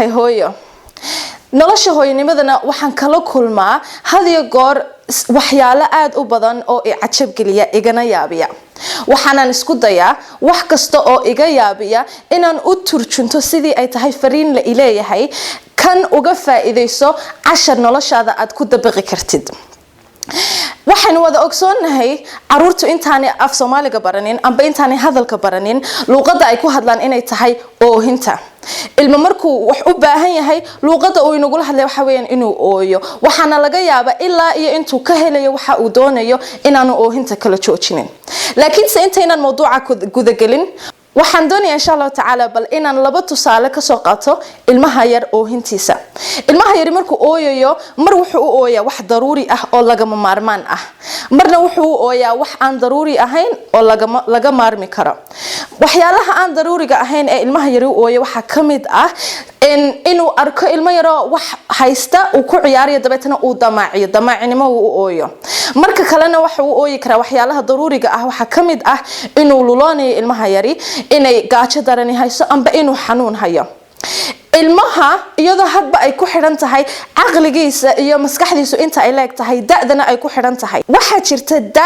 ahay hooyo nolosha hooyanimadana waxaan kala kulmaa had iyo goor waxyaalo aad u badan oo i cajab geliya igana yaabiya waxaan isku dayaa wax kasta oo iga yaabiya inaan u turjunto sidii ay tahay fariin la ileeyahay kan uga faa'iideyso cashar noloshaada aad ku dabaqi kartid waxaan wada ogsoonahay caruurtu intaani af Soomaaliga baranin amba intaani hadalka baranin luqadda ay ku hadlaan inay tahay oohinta ilma markuu wax u baahan yahay luqadda uu inagu hadlay waxa weeyaan inuu ooyo waxaana laga yaabaa ilaa iyo intuu ka helayo waxa uu doonayo inaanu oohinta kala joojinin laakiin se intaynan mawduuca guda gelin waxaan doonayaa insha Allah taala bal inaan laba tusaale ka soo qaato ilmaha yar oohintiisa ilmaha yar markuu ooyayo mar wuxuu u ooyaa wax daruuri ah oo lagama maarmaan ah marna wuxuu u ooyaa wax aan daruuri ahayn oo laga maarmi karo waxyaalaha aan daruuriga ahayn ee ilmaha yar u ooyo waxa kamid ah inuu arko ilmo yar wax haysta uu ku ciyaariyo dabeetana uu damaacinimo uu ooyo marka kalena waxa uu ooyi karaa waxyaalaha daruuriga ah waxa kamid ah inuu luloonayo ilmaha yari inay gaajo darani hayso amba inuu xanuun hayo ilmaha iyadoo hadba ay ku xiran tahay aqligiisa iyo maskaxdiisu inta ay leeg tahay da'dana ay ku xiran tahay waxa jirta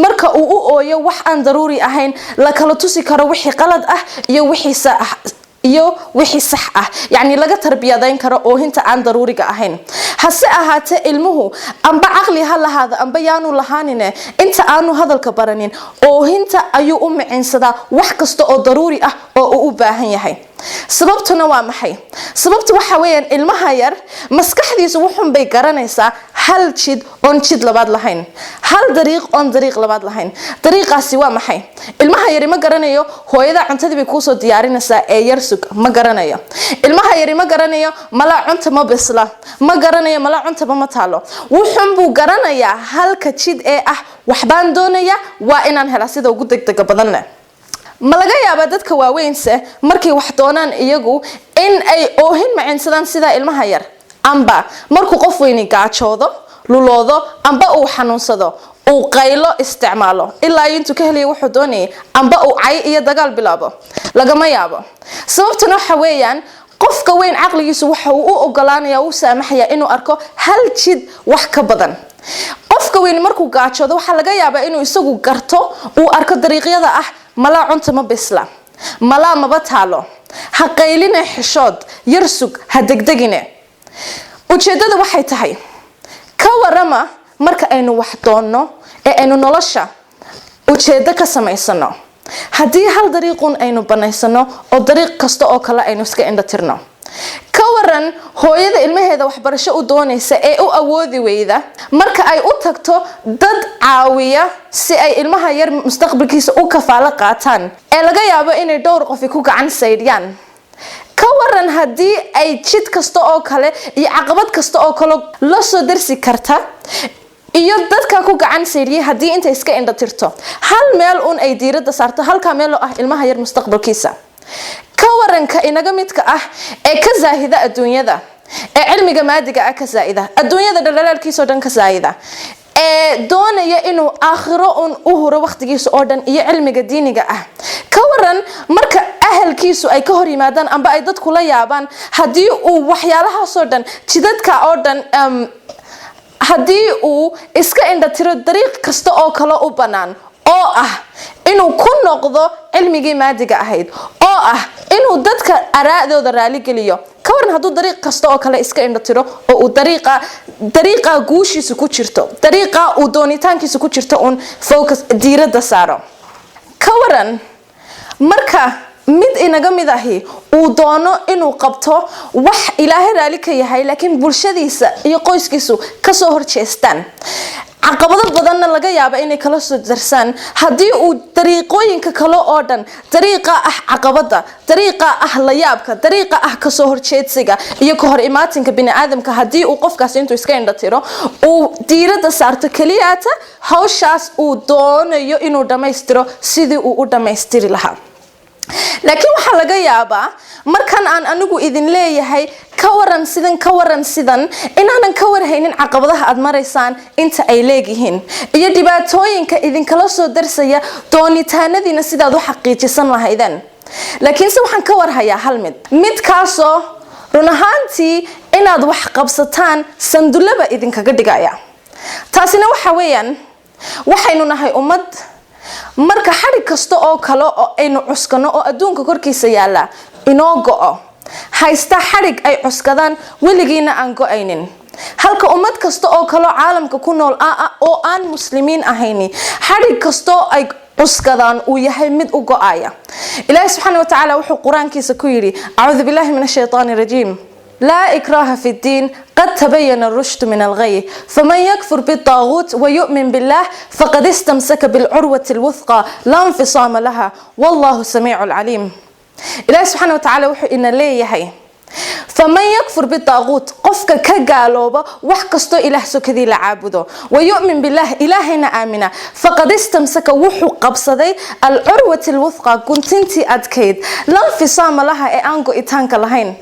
marka uu u ooyo wax aan daruuri ahayn la kala tusi karo wixii qalad ah iyo wixii sax ah yani laga tarbiyadayn karo oohinta aan daruuriga ahayn hase ahaatee ilmuhu amba aqli ha lahaada amba yaanu lahaanine inta aanu hadalka baranin oohinta ayuu u micinsadaa wax kasta oo daruuri ah oo uu u baahan yahay sababtuna waa maxay sababtu waxa weeyaan ilmaha yar maskaxdiisu wuxun bay garanaysaa hal jid on jid labaad lahayn hal dariiq on dariiq labaad lahayn dariiqaasi waa maxay ilmaha yar ma garanayo hooyada cuntadii bay ku soo diyaarinaysaa ee yar sug ma garanayo ilmaha yar ma garanayo mala cunta ma bisla ma garanayo mala cunta ma taalo wuxun buu garanayaa halka jid ee ah waxbaan doonaya waa inaan hela sida ugu degdega badan ma laga yaabaa dadka waaweynse markay wax doonaan iyagu in ay oohin macinsadaan sida ilmaha yar amba markuu qof weyn gaajoodo luloodo amba uu xanuunsado uu qaylo isticmaalo ilaa intuu ka helayo wuxuu doonayay amba uu cay iyo dagaal bilaabo lagama yaabo sababtuna waxa weeyaan qofka weyn aqligiisu waxa uu u ogolaanayaa uu saamaxaya inuu arko hal jid wax ka badan qofka weyn markuu gaajoodo waxa laga yaabaa inuu isagu garto uu arko dariiqyada ah mala cunta ma bisla mala ma taalo ha qayline xishood yar sug ha degdegine ujeedada waxay tahay ka warama marka aynu wax doonno ee aynu nolosha ujeedo ka samaysano hadii hal dariiqun aynu banaysano oo dariiq kasta oo kale aynu iska indhatirno ka waran hooyada ilmaheeda waxbarasho u doonaysa ee u awoodi weyda marka ay u tagto dad caawiya si ay ilmaha yar mustaqbalkiisa u kafaalo qaataan ee laga yaabo inay dhowr qof ku gacan saydiyaan ka waran hadii ay jid kasta oo kale iyo caqabad kasta oo kale la soo darsi karta iyo dadka ku gacan saydiyay hadii inta iska indhatirto hal meel ay diirada saarto halka meel oo ah ilmaha yar mustaqbalkiisa ka waranka inaga midka ah ee ka zaahida adduunyada ee cilmiga maadiga ah ka zaahida adduunyada dhalaalkiisa dhan ka zaahida ee doonaya inuu aakhiro u huro waqtigiisa oo dhan iyo cilmiga diiniga ah ka waran marka ahalkiisu ay ka hor yimaadaan amba ay dadku la yaabaan hadii uu waxyaalaha soo dhan jidadka oo dhan hadii uu iska indhatiro dariiq kasta oo kale u banaan oo ah inuu ku noqdo cilmigii maadiga ahayd oo ah inuu dadka araadooda raali geliyo ka waran haduu dariiq kasta oo kale iska indhatiro oo uu dariiqa guushiisa ku jirto dariiqa uu doonitaankiisa ku jirto focus diirada saaro ka waran marka mid inaga mid ahi uu doono inuu qabto wax ilaahay raali ka yahay laakiin bulshadiisa iyo qoyskiisu ka soo horjeestaan caqabado badanna laga yaabo inay kala soo darsan hadii uu dariiqooyinka kale oo dhan dariiqa ah caqabada dariiqa ah la yaabka dariiqa ah ka soo horjeedsiga iyo ka hor imaatinka bini'aadamka hadii uu qofkaas intuu iska indhatiro uu diirada saarto kaliyaata hawshaas uu doonayo inuu dhameystiro sidii uu u dhameystiri lahaa laakiin waxa laga yaabaa markan aan anigu idin leeyahay ka waran sidan inaanan ka warhaynin caqabadaha aad maraysaan inta ay leeyihiin iyo dhibaatooyinka idin kala soo darsaya doonitaanadiina sidaad u xaqiijisan lahaydeen laakiin se waxaan ka warhayaa hal mid kaasoo run ahaantii inaad wax qabsataan sandullaba idinkaga dhigaya. taasina waxa weeyaan waxaynu nahay ummad marka xarig kasta oo kale oo aynu cuskano oo adduunka korkiisa yaala inoo go'o haysta xarig ay cuskadaan weligiina aan go'aynin, halka ummad kasta oo kale caalamka ku nool oo aan muslimiin ahayni xarig kasta ay cuskadaan uu yahay mid u go'aya. ilaahay subxaanahu wa tacaala wuxuu quraankiisa ku yiri a'uudu billahi minash shaytaanir rajiim لا إكراه في الدين قد تبين الرشد من الغي فمن يكفر بالطاغوت ويؤمن بالله فقد استمسك بالعروة الوثقى لا انفصام لها والله سميع العليم. إلهي سبحانه وتعالى وحي إن ليه هي فمن يكفر بالطاغوت قفك كقالوبة وحكستو إله سكذي لعابده ويؤمن بالله إلهنا آمنا فقد استمسك وحو قبصدي العروة الوثقى كنت انتي أدكيد لا انفصام لها أنقو إتانك لهين.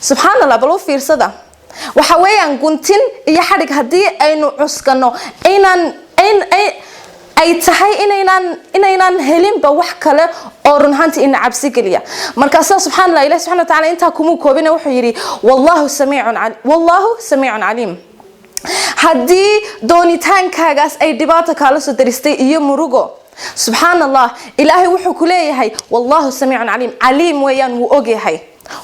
سبحان الله بلو fiirsada waxa weeyaan guntin iyo xarig hadii aynu cuskano ay tahay inaynan helinba wax kale oo run ahaantii in cabsi geliya. marka subhanallah ilaahay subhanahu wa ta'ala inta kumu koobina wuxuu yiri wallahu samii'un alim. hadii doonitaankaagaas ay dhibaato kala soo daristay iyo murugo subhanallah ilaahay wuxuu ku leeyahay wallahu samii'un alim weeyaan wuu ogyahay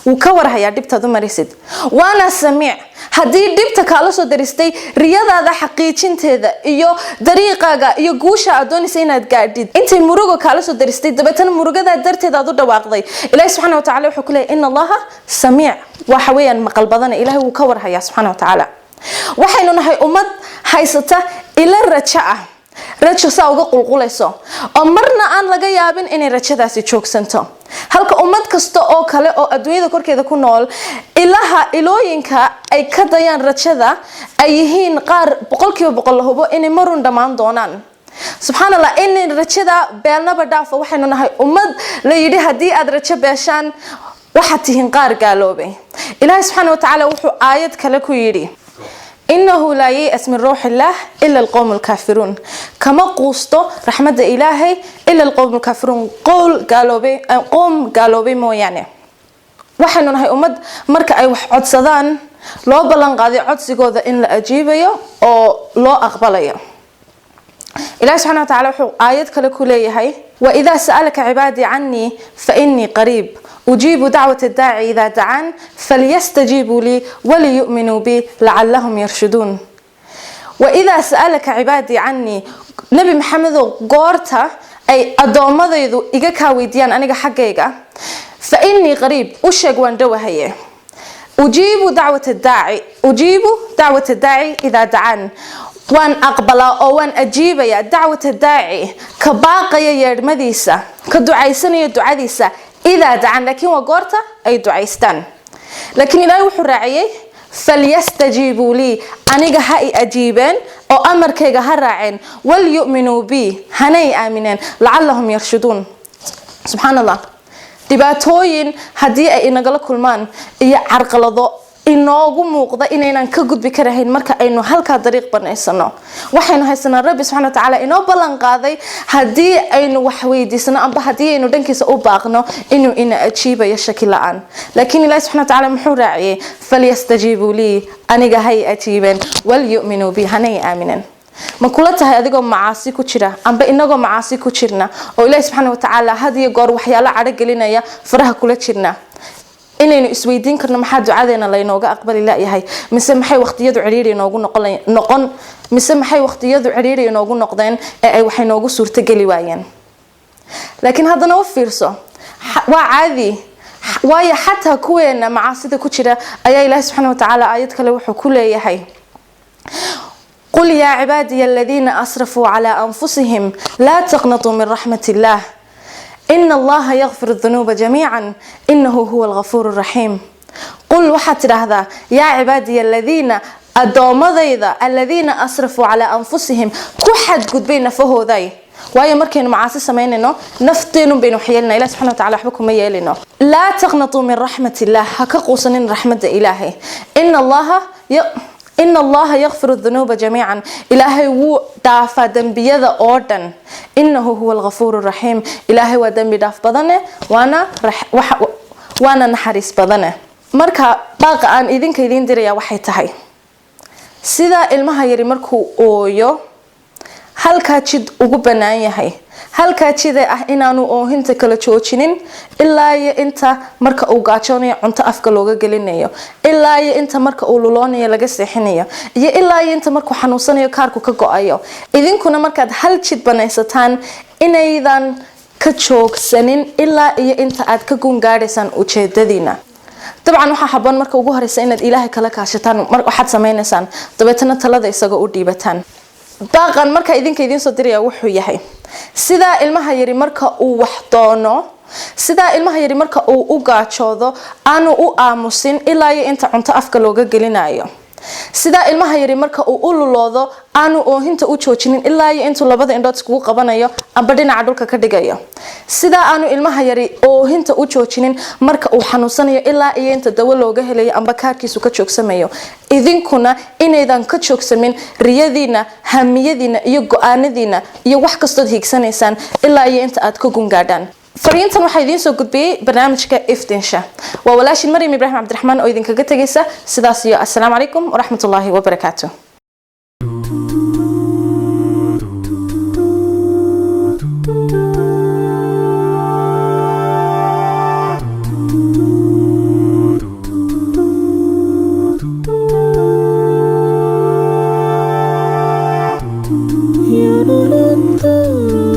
وكور هيا دبتة دمريسد وأنا سميع هدي دبتة كالوسو درستي رياضة ذا حقيقين تهذا إيو طريقة إيو جوشة أدوني سينات قاعدين أنت مروجو كالوسو درستي دبتنا مروجو ذا درت ذا ضد واقضي إلهي سبحانه وتعالى وحكله إن الله سميع وحويا مقلبضنا إلهي وكور هيا سبحانه وتعالى وحين هاي أمد هاي سته إلى الرجعة rajo saa uga qulqulayso oo marna aan laga yaabin inay rajadaasi joogsanto, halka ummad kasta oo kale oo adduunyada korkeeda ku nool ilooyinka ay ka dayaan rajada ay yihiin qaar boqolkiiba boqol la hubo inay marun dhamaan doonaan. subhanallah in rajada beelnaba dhaafo waxaynu nahay ummad la yidhi haddii aad rajo beeshaan waxaad tihiin qaar gaaloobay. ilaahay subxaanahu wa tacaala wuxuu aayad kale ku yidhi إنه لا يأس من روح الله إلا القوم الكافرون كما قوستو رحمة إلهي إلا القوم الكافرون قوم قالوا بي مو يعني waxaynu nahay ummad marka ay wax codsadaan loo balan qaaday codsigooda in la ajiibayo oo loo aqbalayo. إلهي سبحانه وتعالى آيات كله كلية وإذا سألك عبادي عني فإني قريب أجيب دعوة الداعي إذا دعان فليستجيبوا لي وليؤمنوا بي لعلهم يرشدون. وإذا سألك عبادي عني نبي محمد قورتا أي أدوم ذو إجاكا ويديان أنا حقيقة فإني قريب أشج واندوه هي أجيب دعوة الداعي إذا دعان وان أقبل أو وان أجيب يا دعوة الداعي كباقي يرمديسة كدعاء يدعاء إذا دعان لكن وقورته أي دعاء لكن إذا يوحوا الرعية فليستجيبوا لي أنا هاي أجيبن أو أمر كي هالرعين وليؤمنوا بي هني آمنين لعلهم يرشدون. سبحان الله دباتوين هدي إن قال كل من يعرق لضوء inoogu muuqda inaynan ka gudbi karahayn marka aynu halka dariiq banaysano. waxaynu haysanaa Rabbi subhanahu wa ta'ala inoo balan qaaday hadii aynu wax weydiisano amba hadii aynu dhankiisa u baaqno inuu ina ajiibayo shaki la'aan. laakiin Ilaahay subhanahu wa ta'ala muxuu raaciyay falyastajibu li aniga hay ajiiban wal yu'minu bi hanay aaminan. ma kula tahay adigoo macaasi ku jira amba inagoo macaasi ku jirna oo Ilaahay subhanahu wa ta'ala hadiyo goor waxyaalo cad gelinaya faraha kula jirna inaynu isweydiin karno maxaa ducadeena la inooga aqbali laayahay mise maxay waqtiyadu ciriiri inoogu noqon mise maxay waqtiyadu ciriiri inoogu noqdeen ee ay wax inoogu suurta gali waayeen. laakiin haddana u fiirso waa caadi waayo xataa kuweena macaasida ku jira ayaa Ilaahay subxaanahu wa ta'ala aayad kale wuxuu ku leeyahay قل يا عبادي الذين أسرفوا على أنفسهم لا تقنطوا من رحمة الله إن الله يغفر الذنوب جميعا إنه هو الغفور الرحيم. قل وحتى هذا يا عبادي الذين أدومضيذا الذين أسرفوا على أنفسهم كحد قد بين فهو ذي وهي مركين معاسي سميننا نفتين بين حيالنا إله سبحانه وتعالى حبكم ميالنا لا تقنطوا من رحمة الله هكقوصنين رحمة إلهي إن الله يغفر الذنوب جميعا إلهي هو دافع ذنبي ذا أوردن إنه هو الغفور الرحيم إلهي ودنبي داف بدنه وأنا نحرس بدنه. marka baaqa aan idinka idin diraya waxay tahay sida ilmaha yari markuu ooyo halka jid ugu banaan yahay halka jid ah inaanu oohinta kala joojinin ilaa iyo inta marka uu gaajoonayo cunto afka looga gelinayo ilaa iyo inta marka uu luloonayo laga seexinayo iyo ilaa iyo inta markuu xanuunsanayo kaarku ka go'ayo idinkuna markaad hal jid banaysataan inaydan ka joogsanin ilaa iyo inta aad ka gungaadhaysaan ujeedadiina dabcan waxa haboon marka ugu horeysa inaad ilaahay kala kaashataan waxaad sameeynaysan dabeetana talada isaga u dhiibataan baaqan marka idinka idin soo diraya wuxuu yahay sida ilmaha yari marka uu wax doono sida ilmaha yari marka uu u gaajoodo aanu u aamusin ilaa iyo inta cunto afka looga gelinayo sida ilmaha yari marka uu u luloodo aanu oohinta u joojinin ilaa iyo intuu labada indhood iskugu qabanayo amba dhinaca dhulka ka dhigayo sida aanu ilmaha yari oohinta u joojinin marka uu xanuunsanayo ilaa iyo inta dawo looga helayo amba kaarkiisu ka joogsamayo idinkuna inaydan ka joogsamin riyadiina hamiyadiina iyo go'aanadiina iyo wax kastood hiigsanaysaan ilaa iyo inta aad ka gungaadhaan fariintan waxaa idiin soo gudbiyay barnaamijka iftiinsha waa walaashin Maryam Ibrahim Cabdiraxmaan oo idinkaga tagaysa sidaas iyo assalaamu calaykum waraxmatullaahi wabarakaatuh You